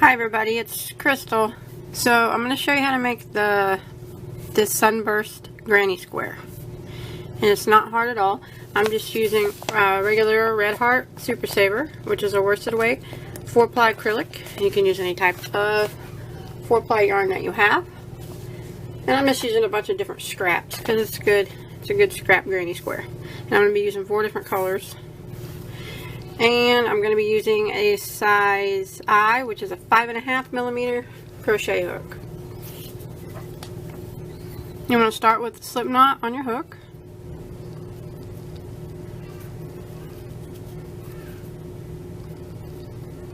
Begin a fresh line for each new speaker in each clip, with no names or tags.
Hi everybody, it's Crystal. So I'm going to show you how to make this Sunburst granny square. And it's not hard at all. I'm just using regular Red Heart Super Saver, which is a worsted weight, 4-ply acrylic. You can use any type of 4-ply yarn that you have. And I'm just using a bunch of different scraps because it's good. It's a good scrap granny square. And I'm going to be using 4 different colors. And I'm going to be using a size I, which is a 5.5mm crochet hook. You want to start with the slip knot on your hook.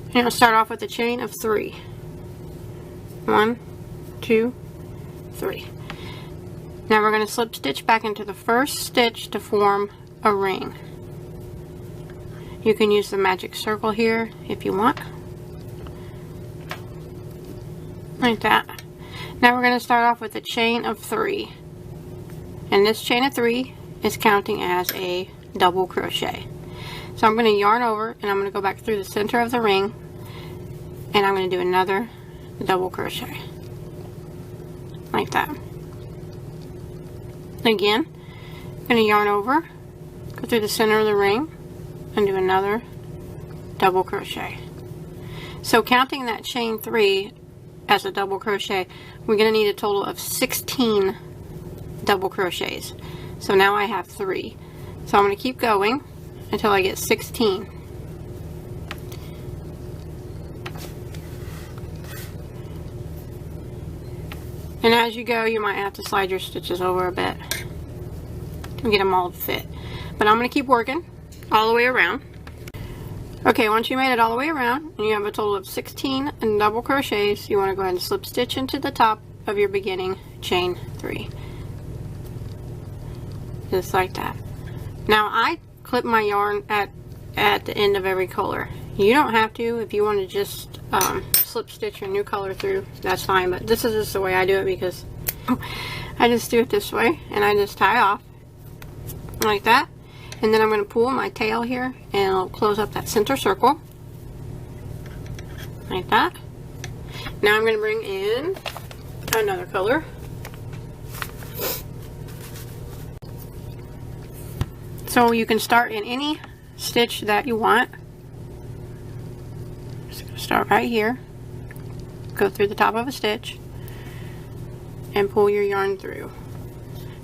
You're going to start off with a chain of 3. 1, 2, 3. Now we're going to slip stitch back into the first stitch to form a ring. You can use the magic circle here if you want. Like that. Now we're going to start off with a chain of 3. And this chain of 3 is counting as a double crochet. So I'm going to yarn over and I'm going to go back through the center of the ring and I'm going to do another double crochet. Like that. Again, I'm going to yarn over, go through the center of the ring, and do another double crochet. So counting that chain 3 as a double crochet, we're going to need a total of 16 double crochets. So now I have 3. So I'm going to keep going until I get 16. And as you go, you might have to slide your stitches over a bit to get them all to fit. But I'm going to keep working all the way around. Okay, once you made it all the way around and you have a total of 16 and double crochets, you want to go ahead and slip stitch into the top of your beginning chain 3. Just like that. Now I clip my yarn at the end of every color. You don't have to. If you want to just slip stitch your new color through, that's fine, but this is just the way I do it because I just do it this way and I just tie off like that. And then I'm going to pull my tail here and I'll close up that center circle. Like that. Now I'm going to bring in another color. So you can start in any stitch that you want. Just going to start right here. Go through the top of a stitch. And pull your yarn through.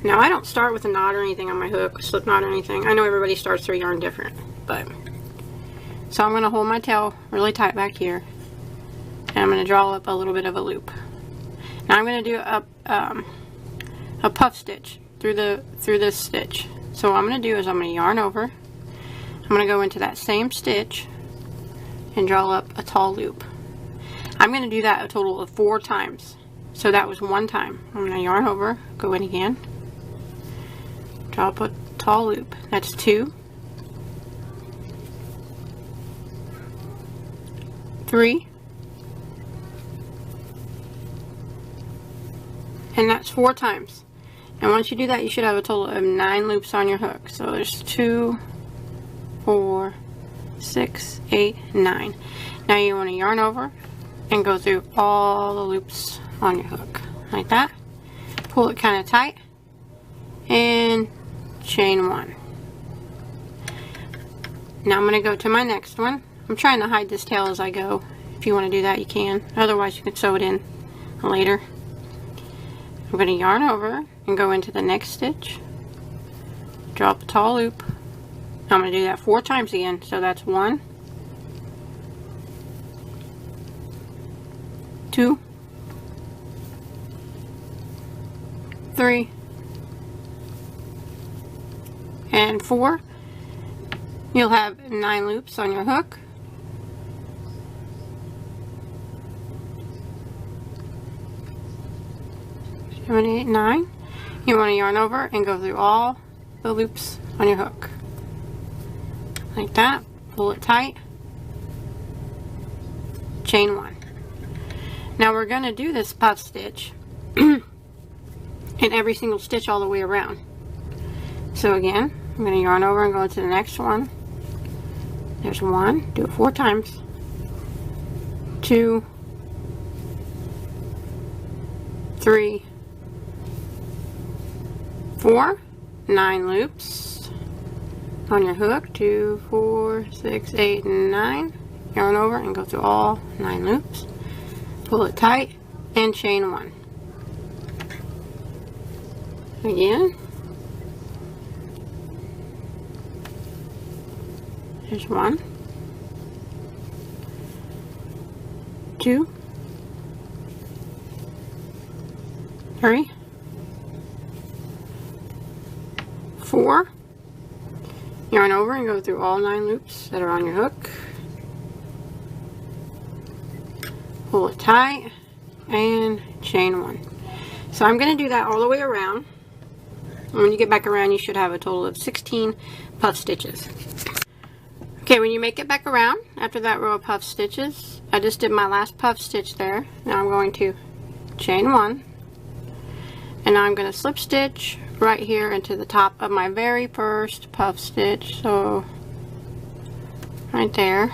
Now I don't start with a knot or anything on my hook, slip knot or anything. I know everybody starts their yarn different, but so I'm going to hold my tail really tight back here, and I'm going to draw up a little bit of a loop. Now I'm going to do a puff stitch through this stitch. So what I'm going to do is I'm going to yarn over. I'm going to go into that same stitch and draw up a tall loop. I'm going to do that a total of 4 times. So that was 1 time. I'm going to yarn over, go in again. Draw up a tall loop. That's 2, 3, and that's 4 times. And once you do that, you should have a total of 9 loops on your hook. So there's 2, 4, 6, 8, 9. Now you want to yarn over and go through all the loops on your hook like that. Pull it kind of tight and chain 1. Now I'm going to go to my next one. I'm trying to hide this tail as I go. If you want to do that, you can. Otherwise you can sew it in later. I'm going to yarn over and go into the next stitch, draw up a tall loop. I'm going to do that 4 times again. So that's 1, 2, 3, and 4. You'll have 9 loops on your hook. Seven, 8, 9. You want to yarn over and go through all the loops on your hook. Like that. Pull it tight. Chain 1. Now we're going to do this puff stitch in every single stitch all the way around. So again, I'm going to yarn over and go to the next one. There's 1, do it 4 times. 2, 3, 4, 9 loops on your hook. 2, 4, 6, 8, and 9. Yarn over and go through all 9 loops. Pull it tight and chain 1. Again. There's 1, 2, 3, 4. Yarn over and go through all 9 loops that are on your hook. Pull it tight and chain 1. So I'm going to do that all the way around. And when you get back around, you should have a total of 16 puff stitches. Okay, when you make it back around after that row of puff stitches, I just did my last puff stitch there. Now I'm going to chain 1, and now I'm going to slip stitch right here into the top of my very first puff stitch. So right there,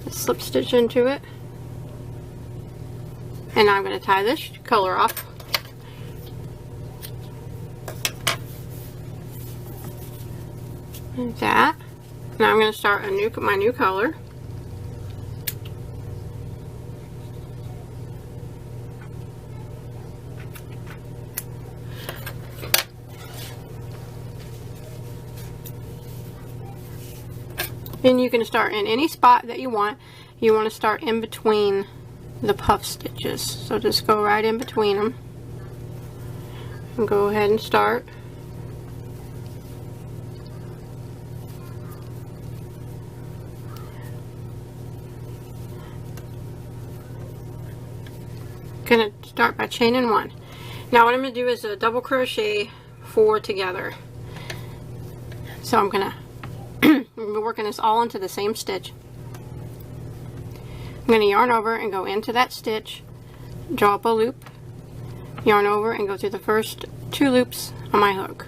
just slip stitch into it, and now I'm going to tie this color off. Like that. Now I'm going to start my new color. And you can start in any spot that you want. You want to start in between the puff stitches. So just go right in between them. And go ahead and start. Gonna start by chaining 1. Now what I'm gonna do is a double crochet 4 together. So I'm gonna be working this all into the same stitch. I'm gonna yarn over and go into that stitch, draw up a loop, yarn over and go through the first 2 loops on my hook.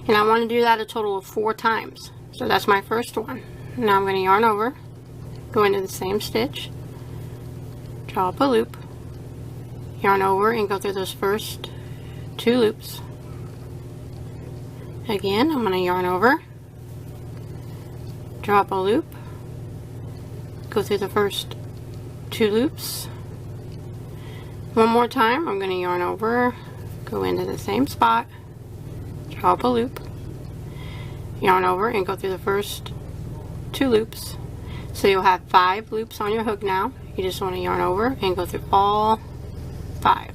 And I want to do that a total of 4 times. So that's my first one. Now I'm gonna yarn over, go into the same stitch, draw up a loop, yarn over and go through those first 2 loops. Again, I'm going to yarn over, drop a loop, go through the first 2 loops. One more time, I'm going to yarn over, go into the same spot, drop a loop, yarn over and go through the first 2 loops. So you'll have 5 loops on your hook now. You just want to yarn over and go through all 5.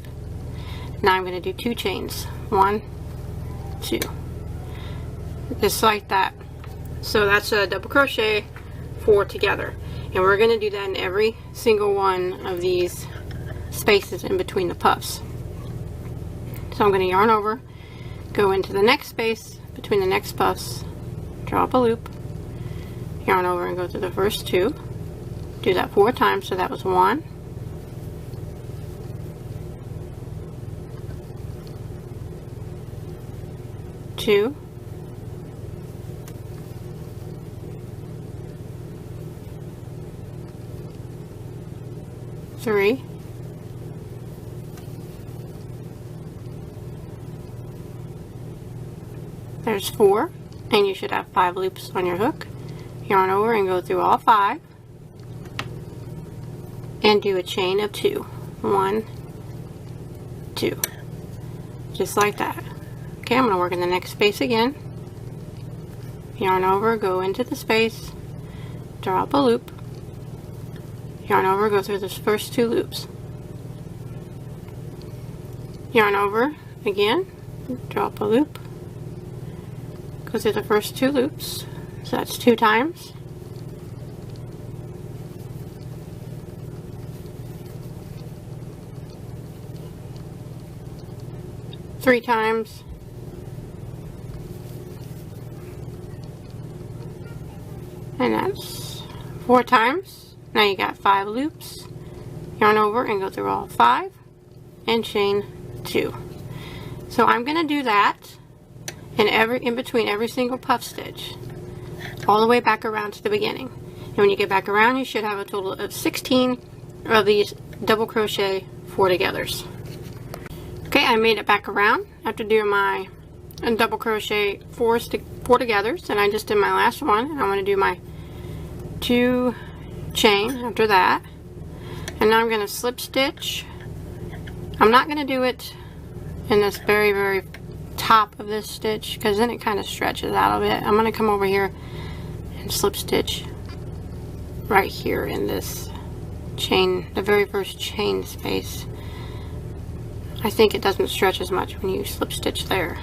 Now I'm going to do 2 chains. 1, 2. Just like that. So that's a double crochet 4 together. And we're going to do that in every single one of these spaces in between the puffs. So I'm going to yarn over, go into the next space between the next puffs, draw up a loop, yarn over and go through the first 2. Do that 4 times. So that was 1, 2, 3, 4, and you should have 5 loops on your hook. Yarn over and go through all 5 and do a chain of 2. 1, 2, just like that. Okay, I'm going to work in the next space again. Yarn over, go into the space, draw up a loop, yarn over, go through those first 2 loops. Yarn over again, draw up a loop, go through the first 2 loops. So that's 2 times. Three times. And that's 4 times. Now you got 5 loops. Yarn over and go through all 5 and chain 2. So I'm going to do that in between every single puff stitch, all the way back around to the beginning. And when you get back around, you should have a total of 16 of these double crochet 4 togethers. Okay, I made it back around after doing my double crochet four togethers, and I just did my last one, and I'm going to do my 2 chain after that, and now I'm going to slip stitch. I'm not going to do it in this very top of this stitch because then it kind of stretches out a bit. I'm going to come over here and slip stitch right here in this chain, the very first chain space. I think it doesn't stretch as much when you slip stitch there.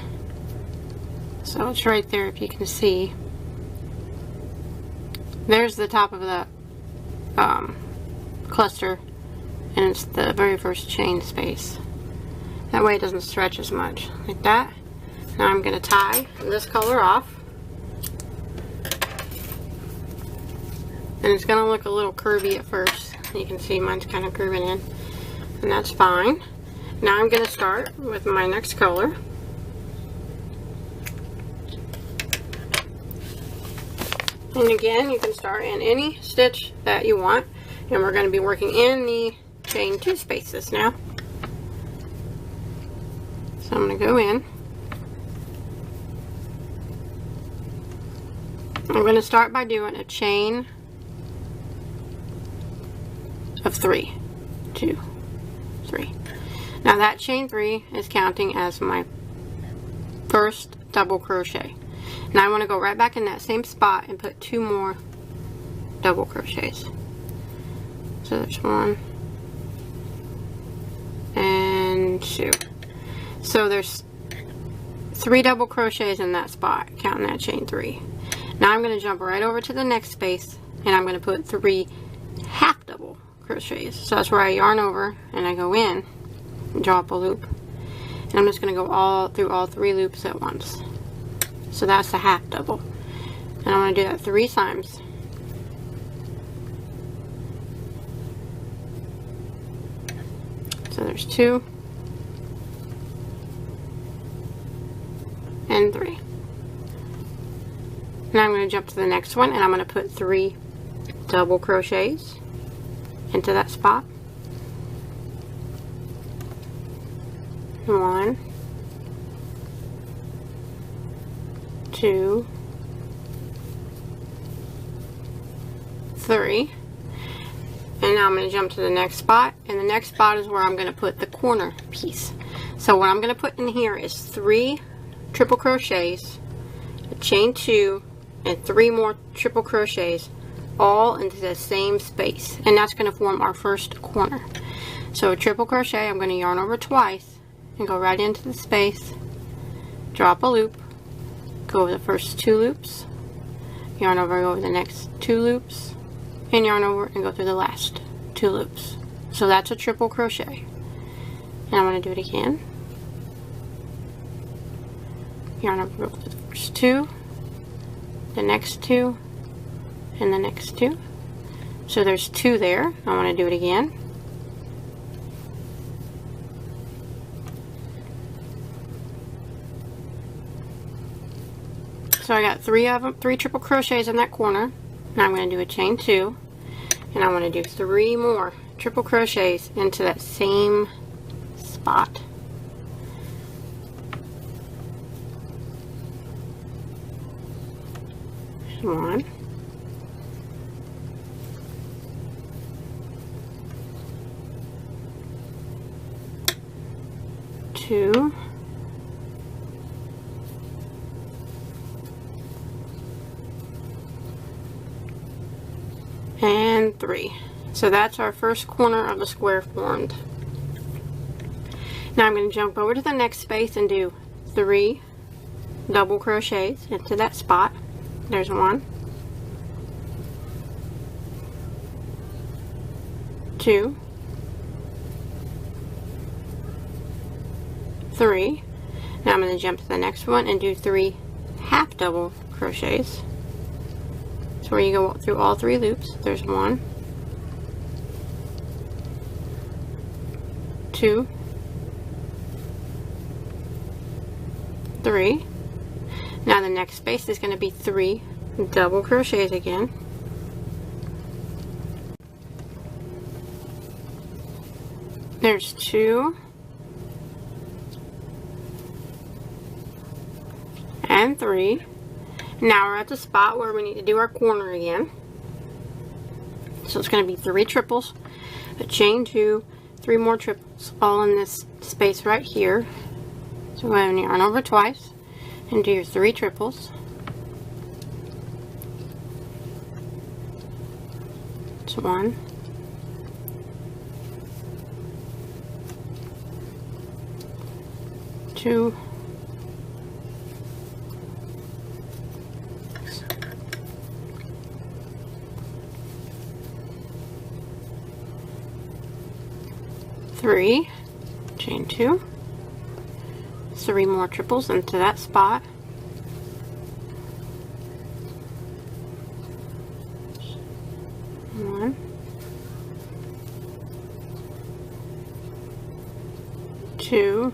So it's right there if you can see. There's the top of the cluster, and it's the very first chain space. That way it doesn't stretch as much, like that. Now I'm going to tie this color off. And it's going to look a little curvy at first. You can see mine's kind of curving in, and that's fine. Now I'm going to start with my next color. And again, you can start in any stitch that you want. And we're going to be working in the chain 2 spaces now. So I'm going to go in. I'm going to start by doing a chain of 3. 2, 3. Now that chain 3 is counting as my first double crochet. Now I want to go right back in that same spot and put 2 more double crochets. So there's 1 and 2. So there's 3 double crochets in that spot, counting that chain 3. Now I'm going to jump right over to the next space, and I'm going to put 3 half double crochets. So that's where I yarn over and I go in and draw up a loop. And I'm just going to go through all 3 loops at once. So that's the half double. And I'm going to do that 3 times. So there's 2 and 3. Now I'm going to jump to the next one, and I'm going to put 3 double crochets into that spot. 1, 2, 3. And now I'm going to jump to the next spot, and the next spot is where I'm going to put the corner piece. So what I'm going to put in here is 3 triple crochets, a chain 2, and 3 more triple crochets, all into the same space, and that's going to form our first corner. So a triple crochet, I'm going to yarn over twice and go right into the space, drop a loop, go over the first 2 loops, yarn over, go over the next 2 loops, and yarn over and go through the last 2 loops. So that's a triple crochet. And I'm going to do it again. Yarn over the first 2, the next 2, and the next 2. So there's 2 there. I want to do it again. So I got 3 of them, 3 triple crochets in that corner. Now I'm going to do a chain 2, and I want to do 3 more triple crochets into that same spot. One, 2, and 3. So that's our first corner of the square formed. Now I'm going to jump over to the next space and do 3 double crochets into that spot. There's 1, 2, 3. Now I'm going to jump to the next one and do 3 half double crochets. So where you go through all 3 loops. There's 1, 2, 3. Now the next space is going to be 3 double crochets again. There's 2, and 3. Now we're at the spot where we need to do our corner again. So it's going to be 3 triples, a chain 2, 3 more triples, all in this space right here. So go ahead and yarn over twice and do your 3 triples. So 1, 2, 3, chain 2, 3 more triples into that spot. One, 2,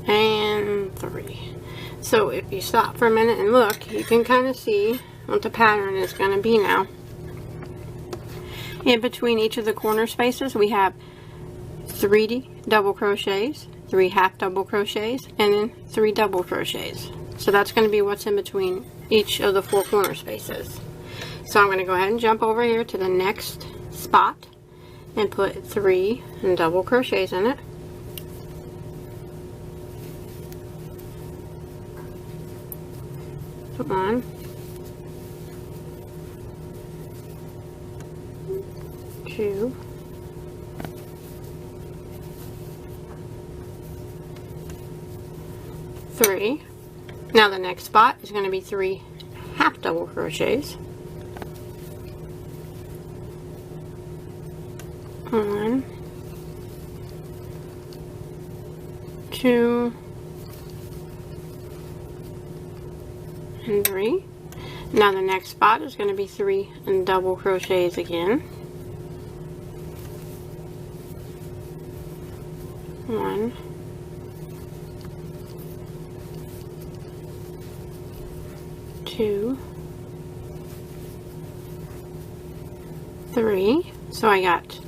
and 3. So if you stop for a minute and look, you can kind of see what the pattern is going to be now. In between each of the corner spaces, we have 3 double crochets, 3 half double crochets, and then 3 double crochets. So that's going to be what's in between each of the 4 corner spaces. So I'm going to go ahead and jump over here to the next spot and put 3 double crochets in it. Put 1, 2, 3. Now the next spot is going to be 3 half double crochets. 1, 2, and 3. Now the next spot is going to be 3 double crochets again. 1, 2, 3. So I got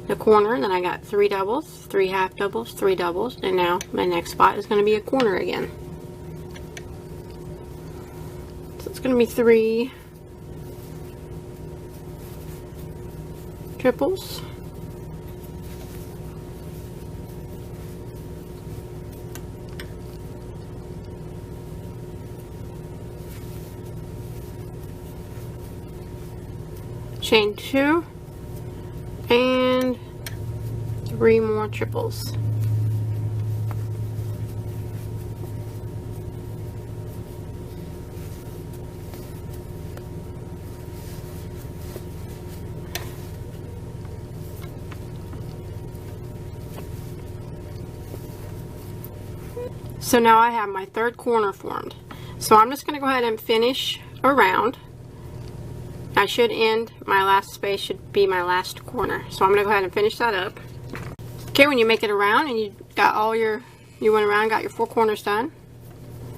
the corner, and then I got 3 doubles, 3 half doubles, 3 doubles, and now my next spot is going to be a corner again. So it's going to be 3 triples, chain 2, and 3 more triples. So now I have my 3rd corner formed. So I'm just going to go ahead and finish around. I should end, my last space should be my last corner. So I'm going to go ahead and finish that up. Okay, when you make it around and you got all your, you went around, got your 4 corners done,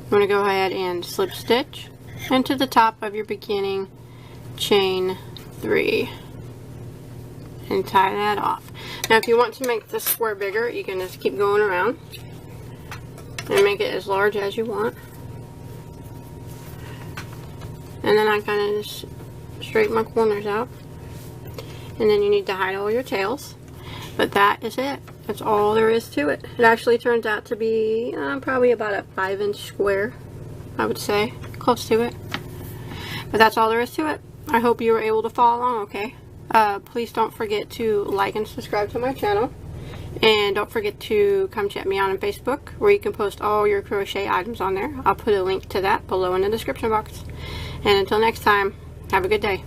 I'm going to go ahead and slip stitch into the top of your beginning chain 3 and tie that off. Now if you want to make this square bigger, you can just keep going around and make it as large as you want. And then I kind of just straighten my corners out, and then you need to hide all your tails. But that is it. That's all there is to it. It actually turns out to be probably about a 5-inch square, I would say, close to it. But that's all there is to it. I hope you were able to follow along okay. Please don't forget to like and subscribe to my channel, and don't forget to come check me out on Facebook, where you can post all your crochet items on there. I'll put a link to that below in the description box. And until next time, have a good day.